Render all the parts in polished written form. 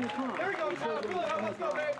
There we go, Tyler. Pull it up. Let's go, babe.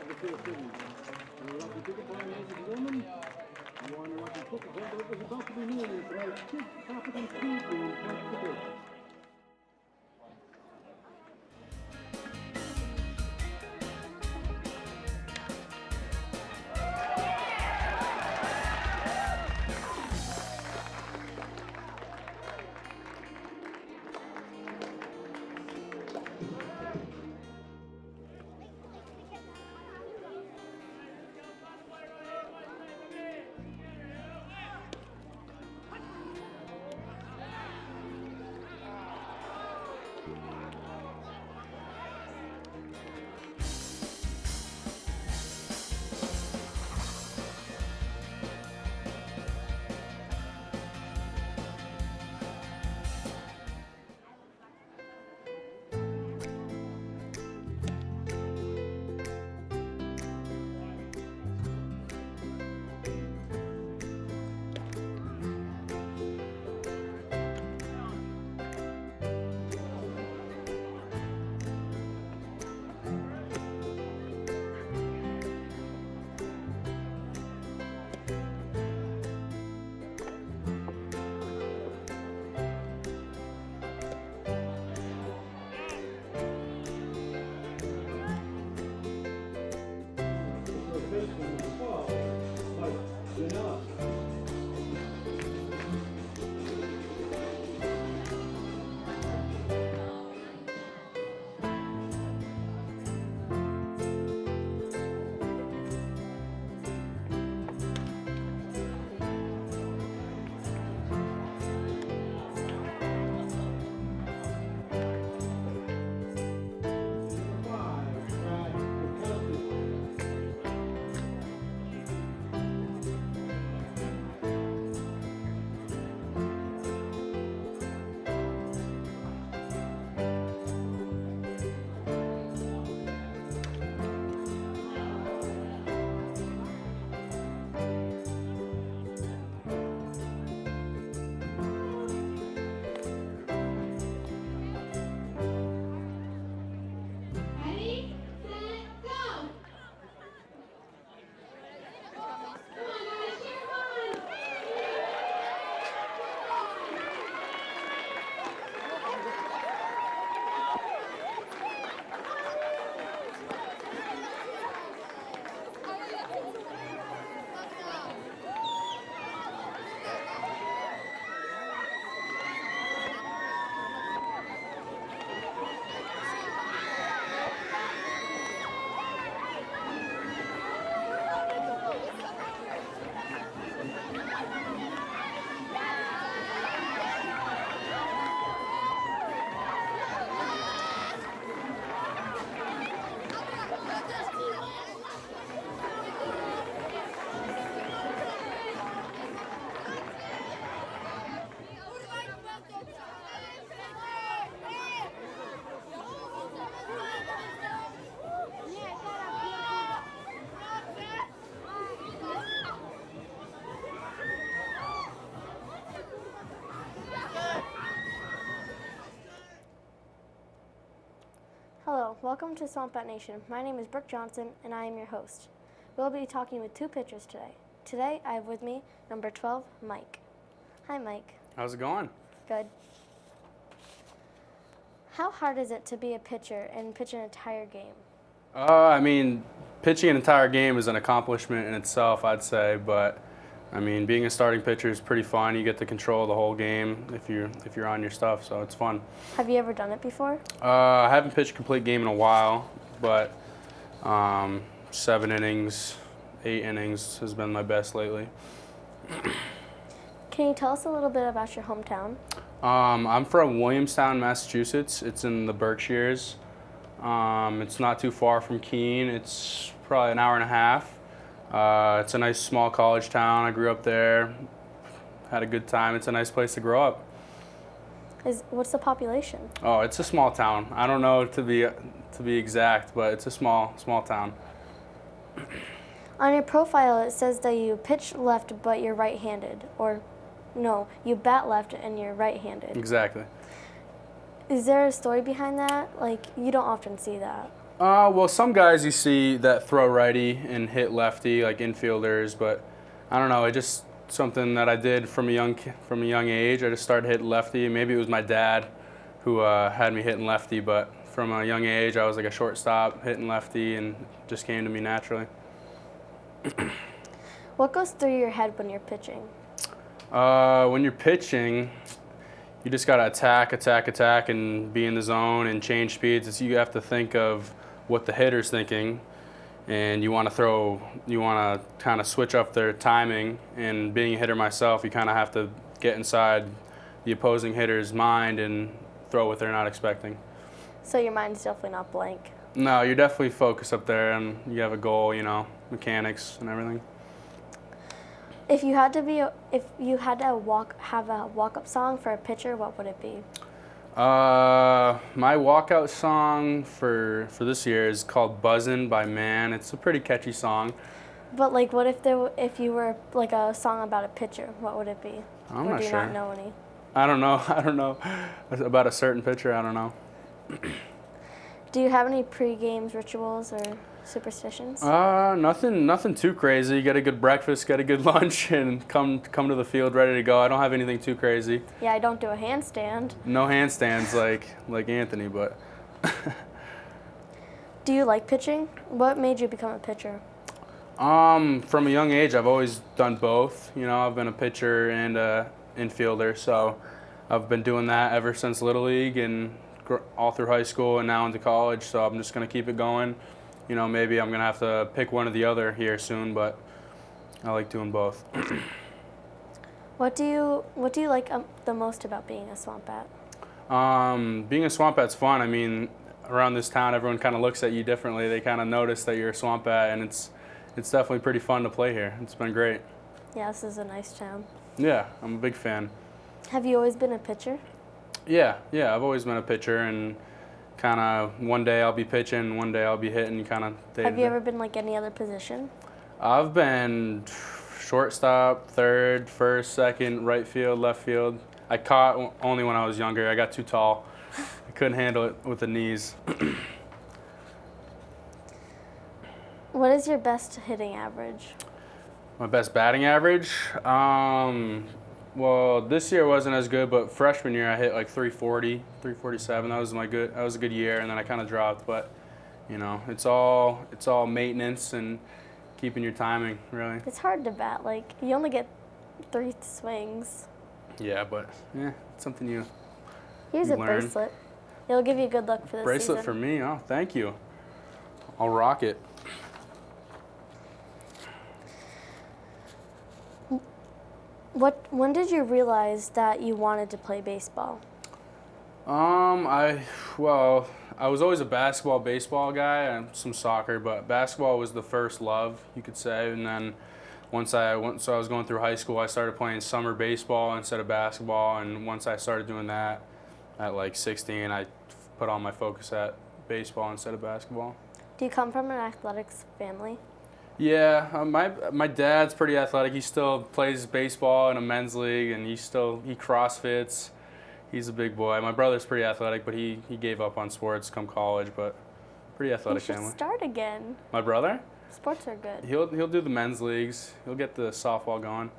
Hello, welcome to Swamp Nation. My name is Brooke Johnson, and I am your host. We'll be talking with two pitchers today. Today, I have with me number 12, Mike. Hi, Mike. How's it going? Good. How hard is it to be a pitcher and pitch an entire game? I mean, pitching an entire game is an accomplishment in itself, I'd say. But I mean, being a starting pitcher is pretty fun. You get to control the whole game if you're on your stuff, so it's fun. Have you ever done it before? I haven't pitched a complete game in a while, but 7 innings, 8 innings has been my best lately. Can you tell us a little bit about your hometown? I'm from Williamstown, Massachusetts. It's in the Berkshires. It's not too far from Keene. It's probably an hour and a half. It's a nice small college town. I grew up there, had a good time. It's a nice place to grow up. What's the population? Oh, it's a small town. I don't know to be exact, but it's a small town. On your profile, it says that you pitch left, but you're right-handed, or no, you bat left and you're right-handed. Exactly. Is there a story behind that? Like, you don't often see that. Well, some guys you see that throw righty and hit lefty, like infielders, but I don't know. It just something that I did from a young age. I just started hitting lefty. Maybe it was my dad who had me hitting lefty, but from a young age, I was like a shortstop hitting lefty, and it just came to me naturally. What goes through your head when you're pitching? When you're pitching, you just gotta attack, and be in the zone and change speeds. You have to think of what the hitter's thinking, and you want to kind of switch up their timing. And being a hitter myself, you kind of have to get inside the opposing hitter's mind and throw what they're not expecting. So your mind's definitely not blank. No, you're definitely focused up there, and you have a goal, mechanics and everything. If you had to have a walk-up song for a pitcher, what would it be? My walkout song for this year is called "Buzzin'" by Man. It's a pretty catchy song. But like, what if you were like a song about a pitcher? What would it be? I'm or not do you sure. not know any? I don't know about a certain pitcher. I don't know. Do you have any pre-games rituals or superstitions? Nothing too crazy. Get a good breakfast, get a good lunch, and come to the field ready to go. I don't have anything too crazy. Yeah, I don't do a handstand. No handstands like Anthony, but. Do you like pitching? What made you become a pitcher? From a young age, I've always done both. I've been a pitcher and a infielder, so I've been doing that ever since Little League and all through high school and now into college. So I'm just gonna keep it going. Maybe I'm gonna have to pick one or the other here soon, but I like doing both. What do you like the most about being a swamp bat? Being a swamp bat's fun. I mean, around this town, everyone kind of looks at you differently. They kind of notice that you're a swamp bat, and it's definitely pretty fun to play here. It's been great. Yeah, this is a nice town. Yeah, I'm a big fan. Have you always been a pitcher? Yeah, I've always been a pitcher, and kind of one day I'll be pitching, one day I'll be hitting, kind of day to Have you day. ever been like any other position? I've been shortstop, third, first, second, right field, left field. I caught only when I was younger. I got too tall. I couldn't handle it with the knees. What is your best hitting average? My best batting average? Well, this year wasn't as good, but freshman year I hit like 340, 347. That was a good year, and then I kind of dropped. But it's all maintenance and keeping your timing, really. It's hard to bat. Like, you only get 3 swings. Yeah, but it's something you Here's a learn. bracelet. It'll give you good luck for this Bracelet season. for me. Oh, thank you. I'll rock it. When did you realize that you wanted to play baseball? I was always a basketball, baseball guy, and some soccer, but basketball was the first love, you could say. And then once I was going through high school, I started playing summer baseball instead of basketball. And once I started doing that at like 16, I put all my focus at baseball instead of basketball. Do you come from an athletics family? Yeah, my dad's pretty athletic. He still plays baseball in a men's league, and he CrossFits. He's a big boy. My brother's pretty athletic, but he gave up on sports come college, but pretty athletic You should family. start again. My brother? Sports are good. He'll do the men's leagues. He'll get the softball going.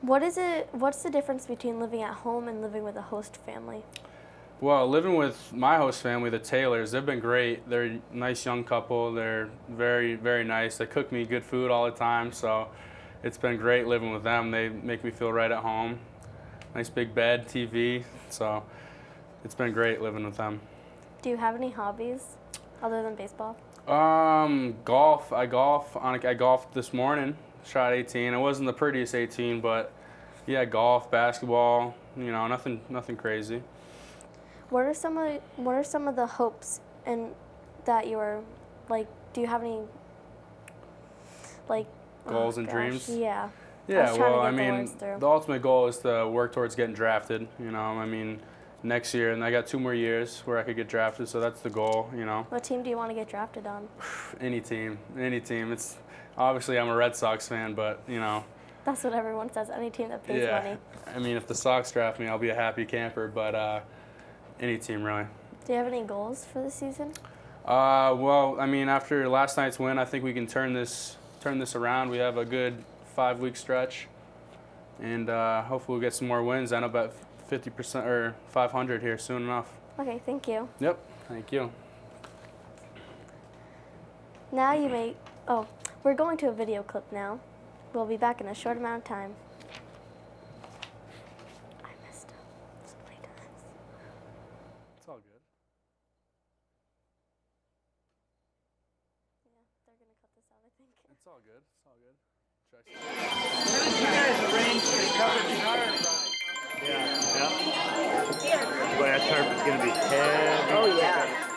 What's the difference between living at home and living with a host family? Well, living with my host family, the Taylors, they've been great. They're a nice young couple. They're very, very nice. They cook me good food all the time, so it's been great living with them. They make me feel right at home. Nice big bed, TV, so it's been great living with them. Do you have any hobbies other than baseball? Golf. I golfed this morning. Shot 18. It wasn't the prettiest 18, but yeah, golf, basketball. Nothing crazy. What are some of the hopes and that you're like? Do you have any like Goals and dreams? Yeah. Yeah, well, trying to get the words through. the ultimate goal is to work towards getting drafted. Next year, and I got 2 more years where I could get drafted, so that's the goal. What team do you want to get drafted on? Any team. It's obviously I'm a Red Sox fan, but That's what everyone says. Any team that pays money. I mean, if the Sox draft me, I'll be a happy camper, but any team really. Do you have any goals for the season? Well, I mean, after last night's win, I think we can turn this around. We have a good 5-week stretch, and hopefully we'll get some more wins. I know about 50% or 500 here soon enough. Okay, thank you. Yep, thank you. Now you may. Oh, we're going to a video clip now. We'll be back in a short amount of time. I messed up so many times. It's all good. Yeah, they're gonna cut this out, I think. It's all good. It's all good. How did you guys arrange to cover the yard right? Yeah. Boy, that tarp is gonna be heavy. Oh, yeah.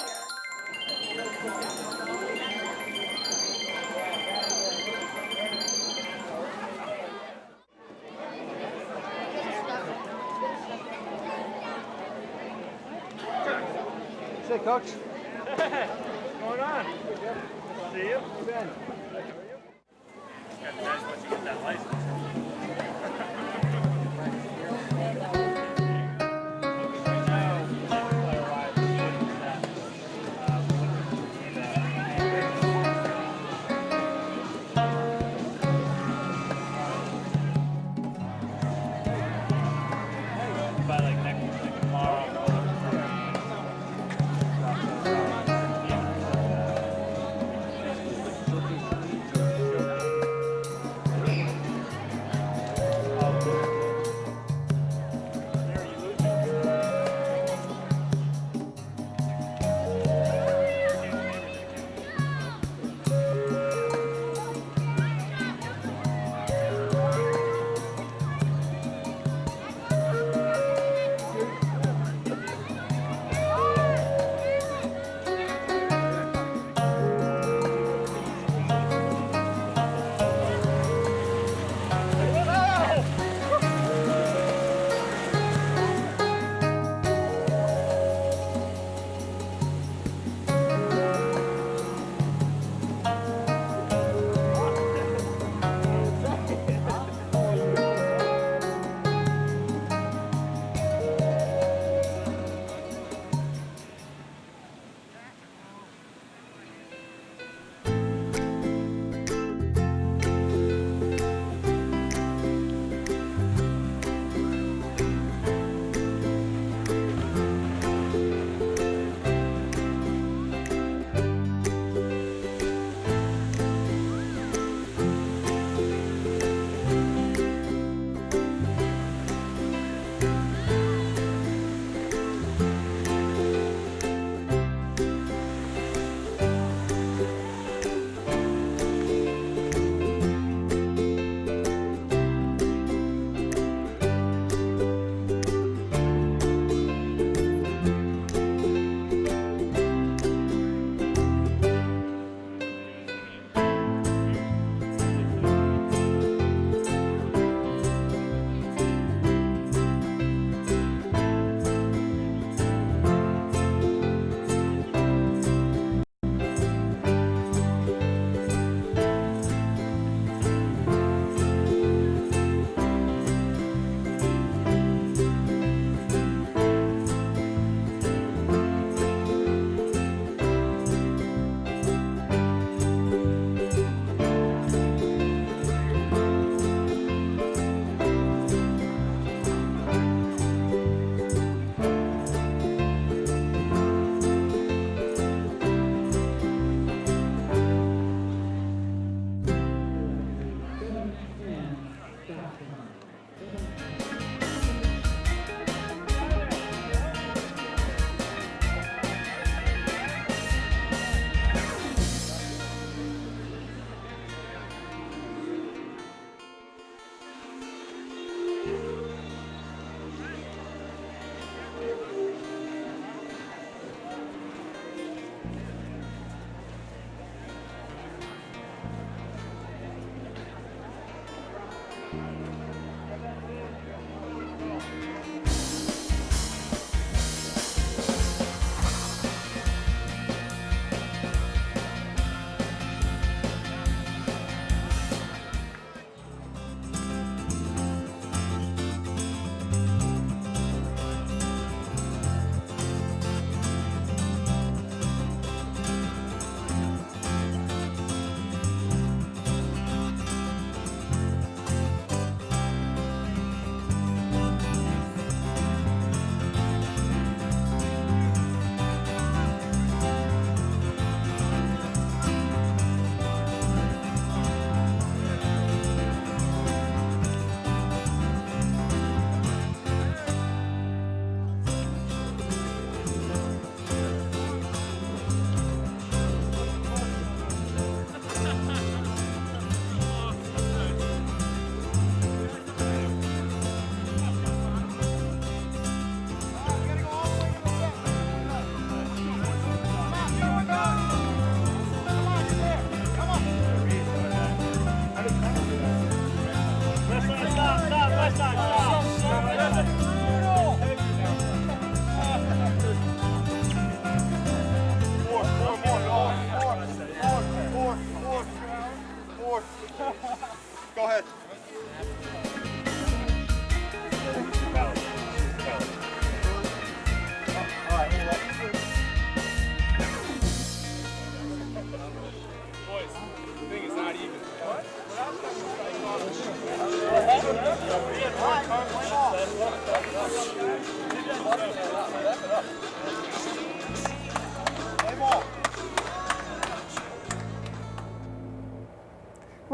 Say, Coach. What's going on? See you. Hey, Ben. Got nice once you get that license. By like next tomorrow.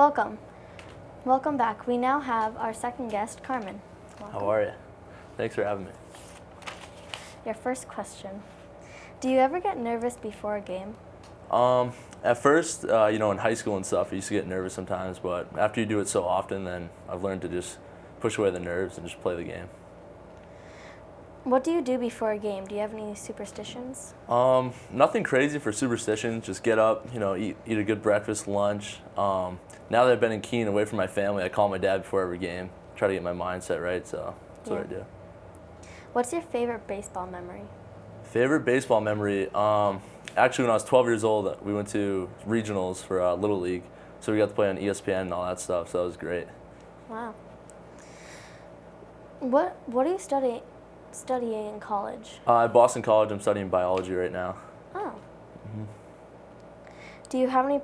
Welcome. Welcome back. We now have our second guest, Carmen. Welcome. How are you? Thanks for having me. Your first question. Do you ever get nervous before a game? At first, in high school and stuff, I used to get nervous sometimes, but after you do it so often, then I've learned to just push away the nerves and just play the game. What do you do before a game? Do you have any superstitions? Nothing crazy for superstitions. Just get up, eat a good breakfast, lunch. Now that I've been in Keene, away from my family, I call my dad before every game. Try to get my mindset right, so that's what I do. What's your favorite baseball memory? Favorite baseball memory? Actually, when I was 12 years old, we went to regionals for Little League, so we got to play on ESPN and all that stuff, so that was great. Wow. What are you studying in college? At Boston College, I'm studying biology right now. Oh. Do you have any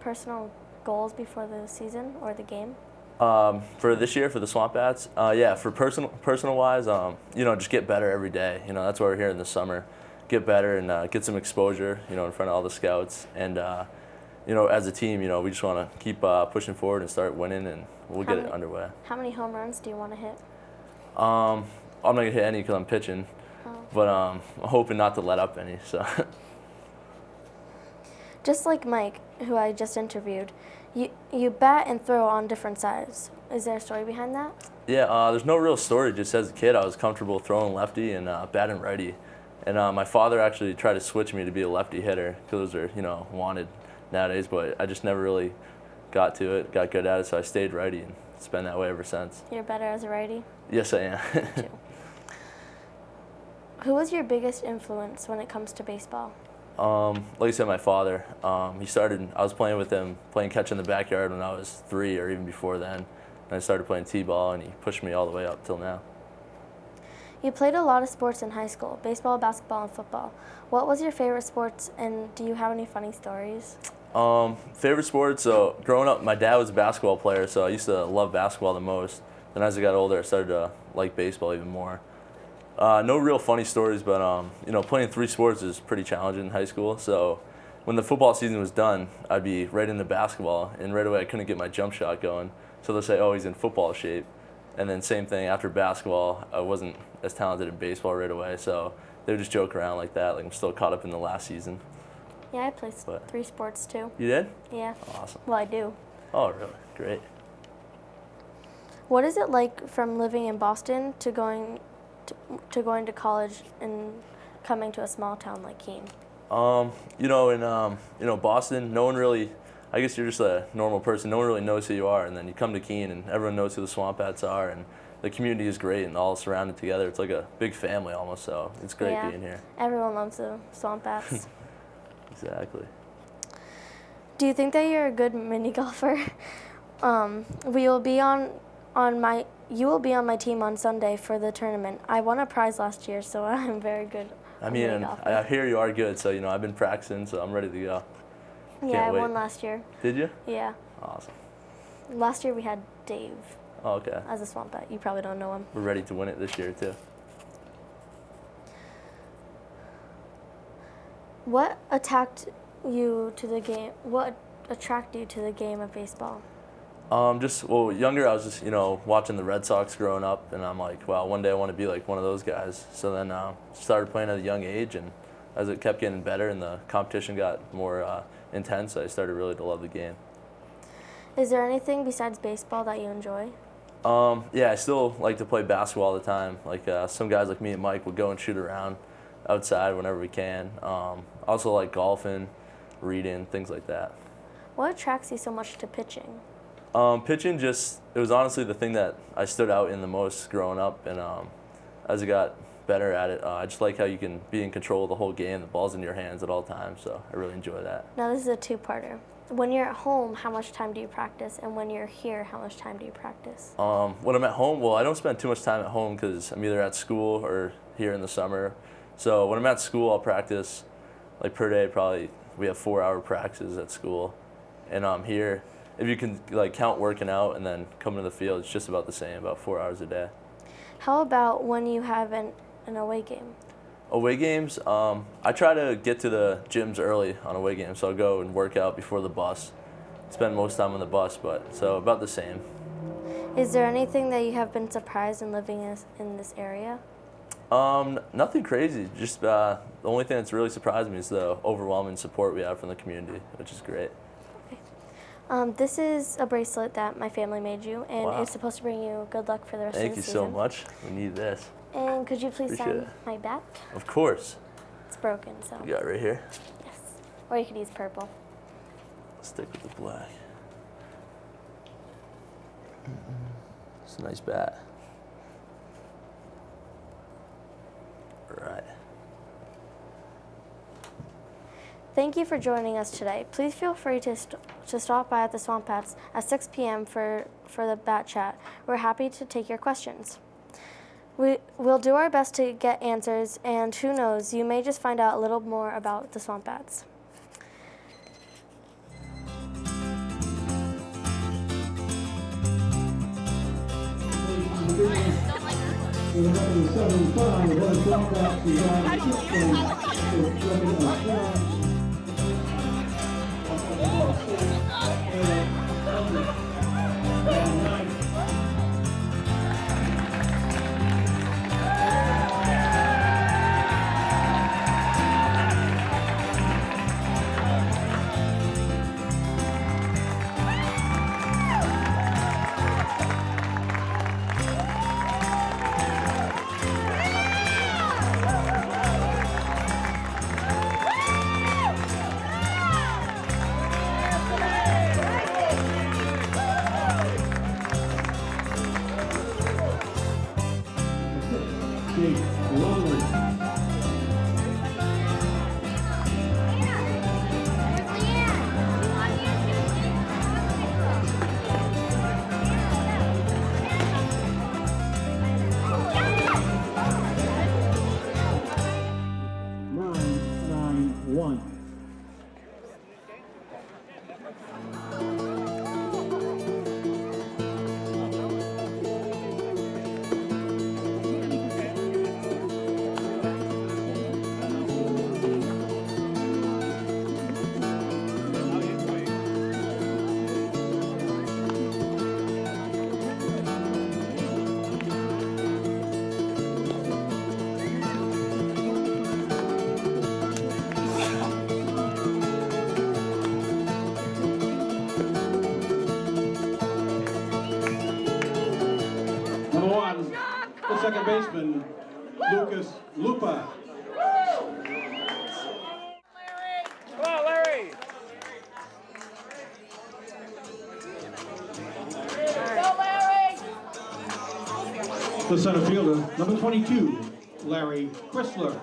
personal goals before the season or the game? For this year, for the Swamp Bats, yeah, for personal wise, just get better every day. That's why we're here in the summer. Get better and get some exposure, in front of all the scouts. And, as a team, we just want to keep pushing forward and start winning, and we'll get it underway. How many home runs do you want to hit? I'm not going to hit any because I'm pitching, but I'm hoping not to let up any. So. Just like Mike, who I just interviewed, you bat and throw on different sides. Is there a story behind that? Yeah, there's no real story. Just as a kid, I was comfortable throwing lefty and batting righty. And my father actually tried to switch me to be a lefty hitter because those are, wanted nowadays. But I just never really got to it, got good at it, so I stayed righty and it's been that way ever since. You're better as a righty? Yes, I am. Too. Who was your biggest influence when it comes to baseball? Like I said, my father. I was playing with him, playing catch in the backyard when I was 3 or even before then. And I started playing t-ball, and he pushed me all the way up till now. You played a lot of sports in high school, baseball, basketball, and football. What was your favorite sports, and do you have any funny stories? Favorite sports, so growing up, my dad was a basketball player, so I used to love basketball the most. Then as I got older, I started to like baseball even more. No real funny stories, but playing 3 sports is pretty challenging in high school. So when the football season was done, I'd be right into basketball, and right away I couldn't get my jump shot going. So they'll say, oh, he's in football shape. And then same thing after basketball, I wasn't as talented in baseball right away. So they would just joke around like that, like I'm still caught up in the last season. Yeah, I played 3 sports too. You did? Yeah. Awesome. Well, I do. Oh, really? Great. What is it like from living in Boston to going to college and coming to a small town like Keene? In Boston, no one really, I guess you're just a normal person. No one really knows who you are, and then you come to Keene, and everyone knows who the Swamp Bats are, and the community is great, and all surrounded together. It's like a big family almost. So it's great being here. Everyone loves the Swamp Bats. Exactly. Do you think that you're a good mini golfer? You will be on my team on Sunday for the tournament. I won a prize last year, so I'm very good. I hear you are good, so I've been practicing, so I'm ready to go. Yeah, I won last year. Did you? Yeah. Awesome. Last year we had Dave. Oh, okay. As a Swamp Bat. You probably don't know him. We're ready to win it this year too. What attracted you to the game? What attracted you to the game of baseball? Younger, I was just, watching the Red Sox growing up, and I'm like, wow, one day I want to be like one of those guys. So then started playing at a young age, and as it kept getting better and the competition got more intense, I started really to love the game. Is there anything besides baseball that you enjoy? Yeah, I still like to play basketball all the time. Like some guys like me and Mike would go and shoot around outside whenever we can. Also like golfing, reading, things like that. What attracts you so much to pitching? Pitching it was honestly the thing that I stood out in the most growing up, and as I got better at it, I just like how you can be in control of the whole game, the ball's in your hands at all times, so I really enjoy that. Now this is a 2-parter. When you're at home, how much time do you practice? And when you're here, how much time do you practice? When I'm at home, I don't spend too much time at home because I'm either at school or here in the summer. So when I'm at school, I'll practice like per day, probably we have 4-hour practices at school. And here, if you can like count working out and then coming to the field, it's just about the same, about 4 hours a day. How about when you have an away game? Away games, I try to get to the gyms early on away games, so I'll go and work out before the bus. spend most time on the bus, but so about the same. Is there anything that you have been surprised in living in this area? Nothing crazy. Just the only thing that's really surprised me is the overwhelming support we have from the community, which is great. This is a bracelet that my family made you, and Wow. it's supposed to bring you good luck for the rest Thank of you the season. so much. We need this. And could you please Appreciate sign it. my bat? Of course. It's broken, so You got it right here. yes. Or you could use purple. Stick with the black. It's a nice bat. All right. Thank you for joining us today. Please feel free to stop by at the Swamp Bats at 6 p.m. for the bat chat. We're happy to take your questions. We'll do our best to get answers, and who knows, you may just find out a little more about the Swamp Bats. The second baseman, Lucas Lupa. Come on, Larry. The center fielder, number 22, Larry Chrysler.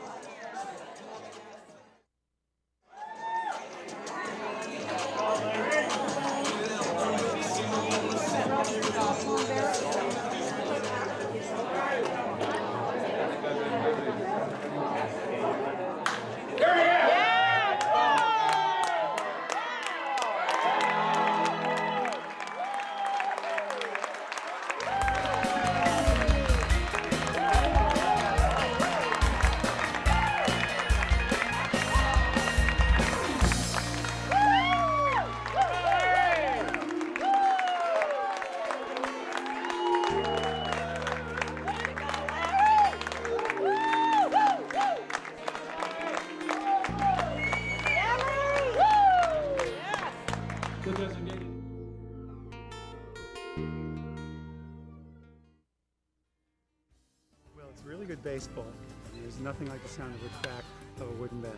The designated. Well, it's really good baseball. There's nothing like the sound of the crack of a wooden bat.